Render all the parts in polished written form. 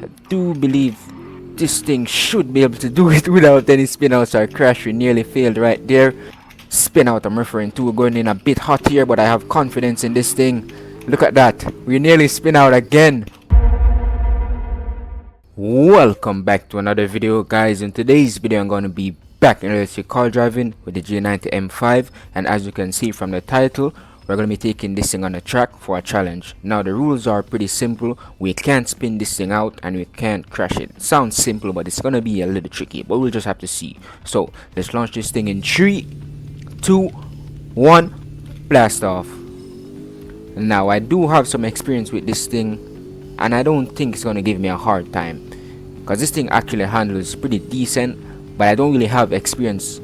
I do believe this thing should be able to do it without any spin outs or crash. We nearly failed right there. Spin out I'm referring to. We're going in a bit hot here, but I have confidence in this thing. Look at that. We nearly spin out again. Welcome back to another video, guys. In today's video I'm going to be back in electric car driving with the G90 M5, and as you can see from the title, we're going to be taking this thing on a track for a challenge. Now the rules are pretty simple. We can't spin this thing out and we can't crash it. Sounds simple, but it's going to be a little tricky, but we'll just have to see. So let's launch this thing in 3, 2, 1, blast off. Now I do have some experience with this thing, and I don't think it's going to give me a hard time, because this thing actually handles pretty decent, but I don't really have experience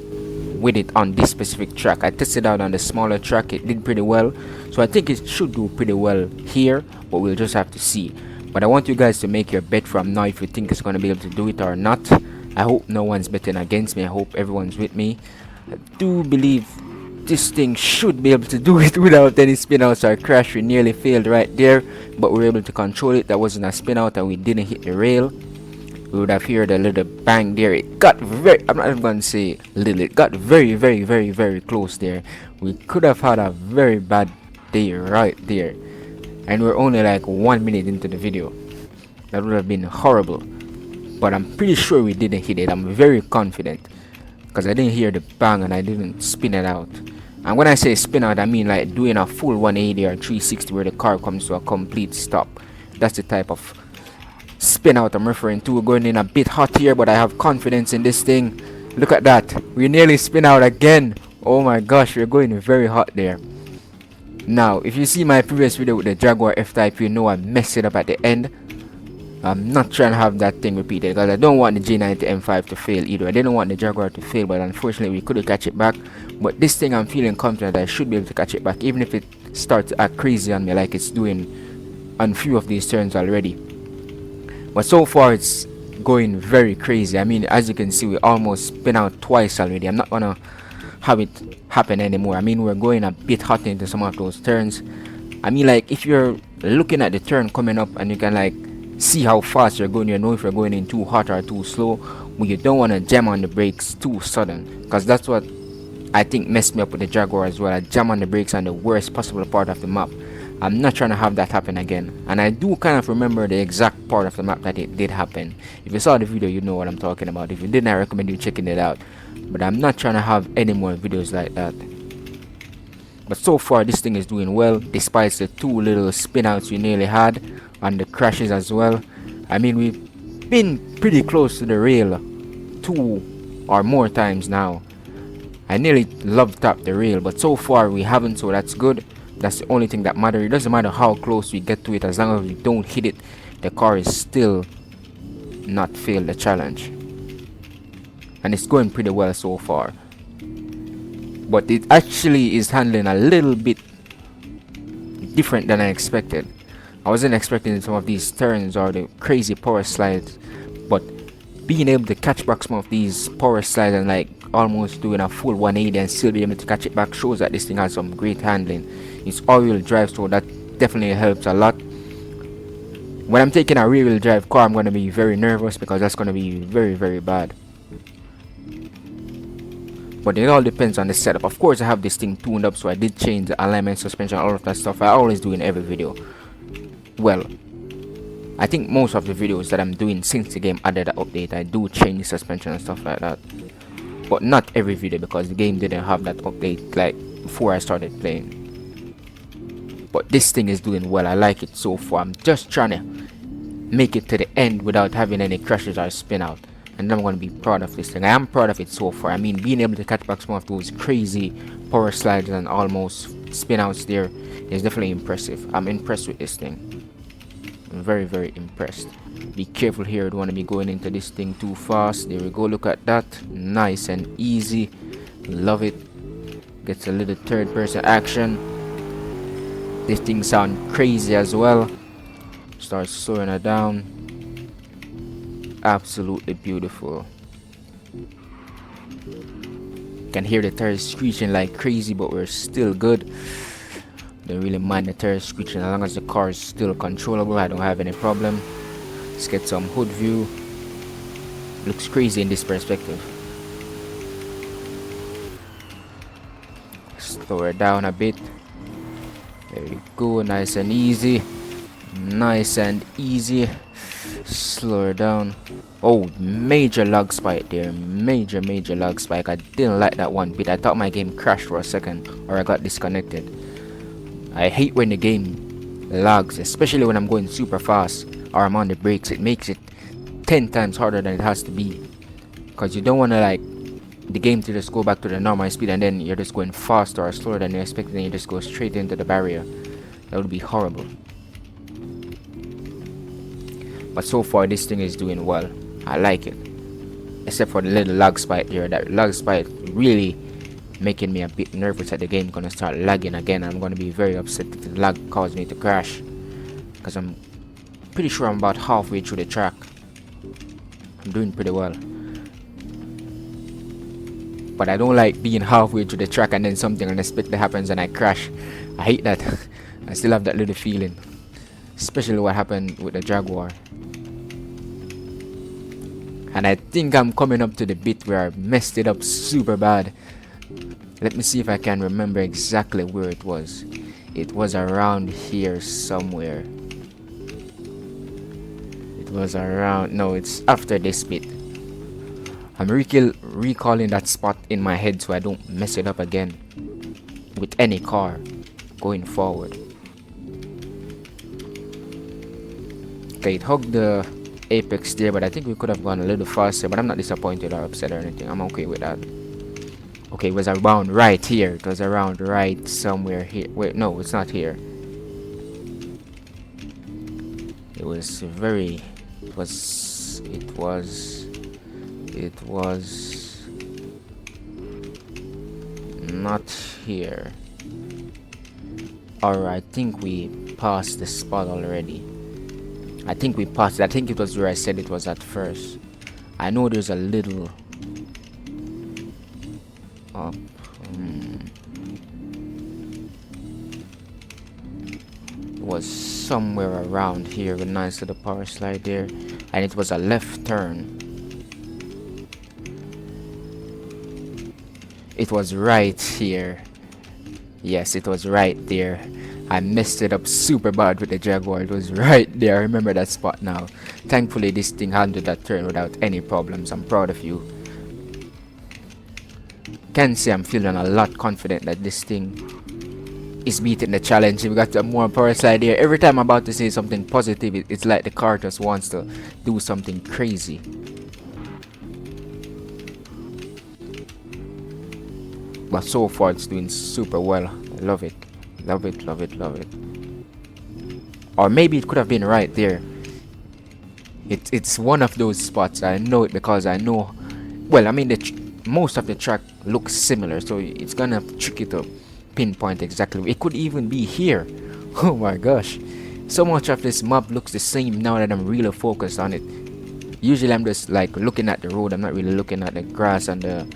with it on this specific track. I tested out on the smaller track, it did pretty well, so I think it should do pretty well here, but we'll just have to see. But I want you guys to make your bet from now if you think it's going to be able to do it or not. I hope no one's betting against me. I hope everyone's with me. I do believe this thing should be able to do it without any spin outs or crash. We nearly failed right there, but we were able to control it. That wasn't a spin out and we didn't hit the rail. We would have heard a little bang there. It got very, I'm not even going to say little, it got very close there. We could have had a very bad day right there, and we're only like 1 minute into the video. That would have been horrible, but I'm pretty sure we didn't hit it. I'm very confident because I didn't hear the bang and I didn't spin it out. And when I say spin out, I mean like doing a full 180 or 360 where the car comes to a complete stop. That's the type of spin out I'm referring to. We're going in a bit hot here, but I have confidence in this thing. Look at that. We nearly spin out again. Oh my gosh, we're going very hot there. Now, if you see my previous video with the Jaguar F-Type, you know I messed it up at the end. I'm not trying to have that thing repeated because I don't want the G90 M5 to fail either. I didn't want the Jaguar to fail, but unfortunately we couldn't catch it back. But this thing I'm feeling confident I should be able to catch it back, even if it starts to act crazy on me like it's doing on few of these turns already. But so far it's going very crazy. I mean, as you can see, we almost spin out twice already. I'm not gonna have it happen anymore. I mean, we're going a bit hot into some of those turns. I mean, like if you're looking at the turn coming up and you can like see how fast you're going, you know if you're going in too hot or too slow, but you don't want to jam on the brakes too sudden, because that's what I think messed me up with the Jaguar as well. I jam on the brakes on the worst possible part of the map. I'm not trying to have that happen again, and I do kind of remember the exact part of the map that it did happen. If you saw the video, you know what I'm talking about. If you didn't, I recommend you checking it out, but I'm not trying to have any more videos like that. But so far this thing is doing well, despite the two little spin outs we nearly had and the crashes as well. I mean, we've been pretty close to the rail 2 or more times now. I nearly love tapped the rail, but so far we haven't, so that's good. That's the only thing that matters. It doesn't matter how close we get to it, as long as we don't hit it, the car is still not failed the challenge. And it's going pretty well so far. But it actually is handling a little bit different than I expected. I wasn't expecting some of these turns or the crazy power slides, but being able to catch back some of these power slides and like almost doing a full 180 and still be able to catch it back shows that this thing has some great handling. It's all-wheel drive, so that definitely helps a lot. When I'm taking a rear-wheel drive car, I'm going to be very nervous because that's going to be very bad. But it all depends on the setup. Of course I have this thing tuned up, so I did change the alignment, suspension, all of that stuff. I always do in every video. Well, I think most of the videos that I'm doing since the game added the update, I do change the suspension and stuff like that. But not every video, because the game didn't have that update like before I started playing. But this thing is doing well. I like it so far. I'm just trying to make it to the end without having any crashes or spin out, and I'm going to be proud of this thing. I am proud of it so far. I mean, being able to catch back some of those crazy power slides and almost spin outs there is definitely impressive. I'm impressed with this thing. I'm very impressed. Be careful here. Don't want to be going into this thing too fast. There we go. Look at that. Nice and easy. Love it. Gets a little third person action. This thing sounds crazy as well. Starts slowing it down. Absolutely beautiful. Can hear the tires screeching like crazy, but we're still good. Don't really mind the tires screeching as long as the car is still controllable. I don't have any problem. Let's get some hood view. Looks crazy in this perspective. Slow it down a bit. There you go, nice and easy. Nice and easy. Slow her down. Oh, major lag spike there. Major lag spike. I didn't like that one bit. I thought my game crashed for a second, or I got disconnected. I hate when the game lags, especially when I'm going super fast or I'm on the brakes. It makes it 10 times harder than it has to be, because you don't want to like the game to just go back to the normal speed and then you're just going faster or slower than you expected and you just go straight into the barrier. That would be horrible. But so far this thing is doing well. I like it, except for the little lag spike there. That lag spike really making me a bit nervous that the game gonna start lagging again. I'm gonna be very upset if the lag caused me to crash, because I'm pretty sure I'm about halfway through the track. I'm doing pretty well, but I don't like being halfway through the track and then something unexpected happens and I crash. I hate that. I still have that little feeling, especially what happened with the Jaguar. And I think I'm coming up to the bit where I messed it up super bad. Let me see if I can remember exactly where it was. It was around here somewhere. It was around... No, it's after this bit. I'm recalling that spot in my head so I don't mess it up again with any car going forward. Okay, it hugged the apex there, but I think we could have gone a little faster, but I'm not disappointed or upset or anything. I'm okay with that. Okay, it was around right here. It was around right somewhere here. Wait, no, it's not here. It was very... It was not here. Or I think we passed the spot already. I think we passed it. I think it was where I said it was at first. I know there's a little up. It was somewhere around here, with nice little power slide there, and it was a left turn. It was right here. Yes, it was right there. I messed it up super bad with the Jaguar. It was right there. I remember that spot now. Thankfully this thing handled that turn without any problems. I'm proud of you. Can say I'm feeling a lot confident that this thing is beating the challenge. We got a more power slide here. Every time I'm about to say something positive, it's like the car just wants to do something crazy. But so far it's doing super well. I love it. Love it, love it, love it. Or maybe it could have been right there. It's one of those spots. I know it because I know... Well, I mean, most of the track looks similar, so it's gonna tricky to pinpoint exactly. It could even be here. Oh my gosh. So much of this map looks the same now that I'm really focused on it. Usually I'm just like looking at the road. I'm not really looking at the grass and the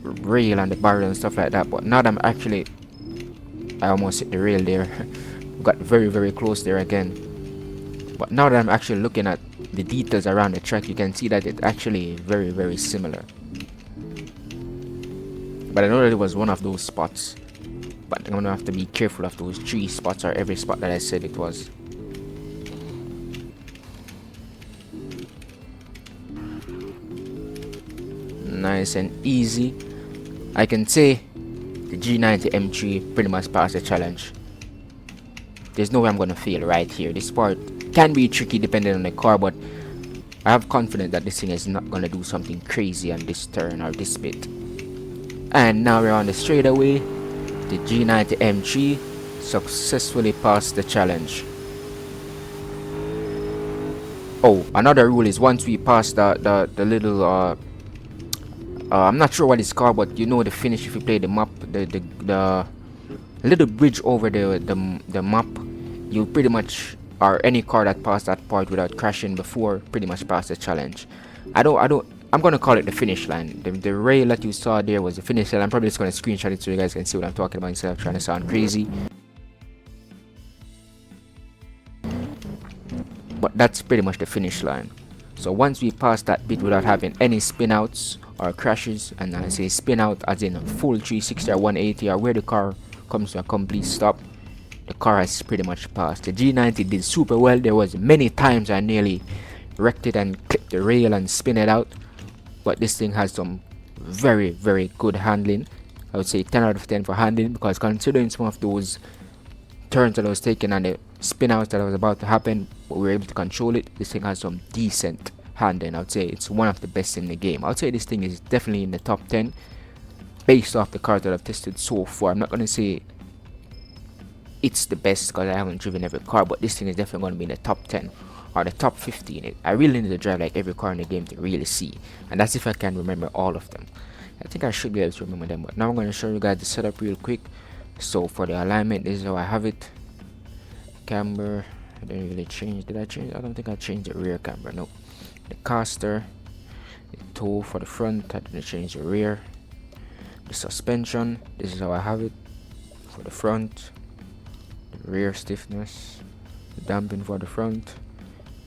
rail and the barrel and stuff like that. But now that I'm actually... I almost hit the rail there. Got very close there again. But now that I'm actually looking at the details around the track, you can see that it's actually very similar. But I know that it was one of those spots. But I'm gonna have to be careful of those 3 spots, or every spot that I said it was. Nice and easy. I can say the G90 M3 pretty much passed the challenge. There's no way I'm gonna fail right here. This part can be tricky depending on the car, but I have confidence that this thing is not gonna do something crazy on this turn or this bit. And now we're on the straightaway. The G90 M3 successfully passed the challenge. Oh, another rule is once we pass the little I'm not sure what it's called, but you know the finish if you play the map, the little bridge over the map, you pretty much, or any car that passed that part without crashing before, pretty much passed the challenge. I'm gonna call it the finish line. The rail that you saw there was the finish line. I'm probably just gonna screenshot it so you guys can see what I'm talking about instead of trying to sound crazy. But that's pretty much the finish line. So once we pass that bit without having any spin outs or crashes, and I say spin out as in a full 360 or 180 or where the car comes to a complete stop, the car has pretty much passed. The G90 did super well. There was many times I nearly wrecked it and clipped the rail and spin it out, but this thing has some very good handling. I would say 10 out of 10 for handling, because considering some of those turns that I was taking and the spin outs that was about to happen, but we were able to control it. This thing has some decent handling. I would say it's one of the best in the game. I would say this thing is definitely in the top 10 based off the cars that I've tested so far. I'm not going to say it's the best because I haven't driven every car, but this thing is definitely going to be in the top 10 or the top 15. I really need to drive like every car in the game to really see, and that's if I can remember all of them. I think I should be able to remember them, but now I'm going to show you guys the setup real quick. So for the alignment, this is how I have it. Camber, I didn't really change. Did I change? I don't think I changed the rear camber. No. The caster, the toe for the front, I didn't change the rear. The suspension, this is how I have it for the front. The rear stiffness, the damping for the front,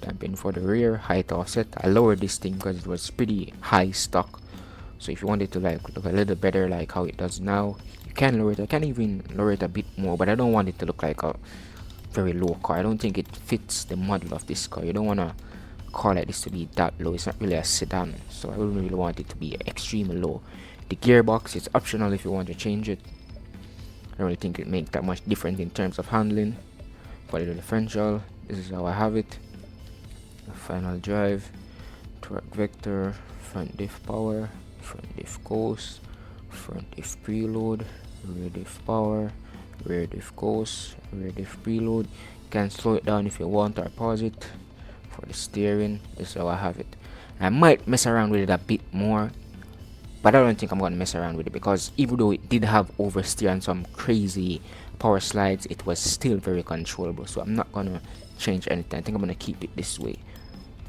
damping for the rear, height offset. I lowered this thing because it was pretty high stock. So if you want it to like look a little better like how it does now, you can lower it. I can even lower it a bit more, but I don't want it to look like a very low car. I don't think it fits the model of this car. You don't want to car like this to be that low. It's not really a sedan, so I wouldn't really want it to be extremely low. The gearbox is optional if you want to change it. I don't really think it makes that much difference in terms of handling. For the differential, this is how I have it. The final drive, torque vector, front diff power, front diff coast, front diff preload, rear diff power, rear diff coast, rear diff preload. You can slow it down if you want or pause it. For the steering, this is how I have it. I might mess around with it a bit more, but I don't think I'm going to mess around with it, because even though it did have oversteer and some crazy power slides, it was still very controllable. So I'm not going to change anything. I think I'm going to keep it this way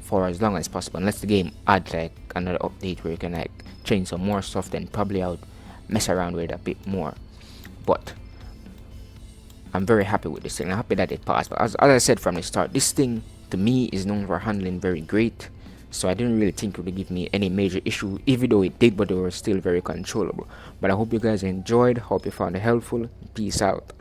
for as long as possible, unless the game adds like another update where you can like change some more stuff. Then probably I would mess around with it a bit more. But I'm very happy with this thing. I'm happy that it passed. But as I said from the start, this thing to me is known for handling very great, so I didn't really think it would give me any major issue, even though it did, but they were still very controllable. But I hope you guys enjoyed. Hope you found it helpful. Peace out.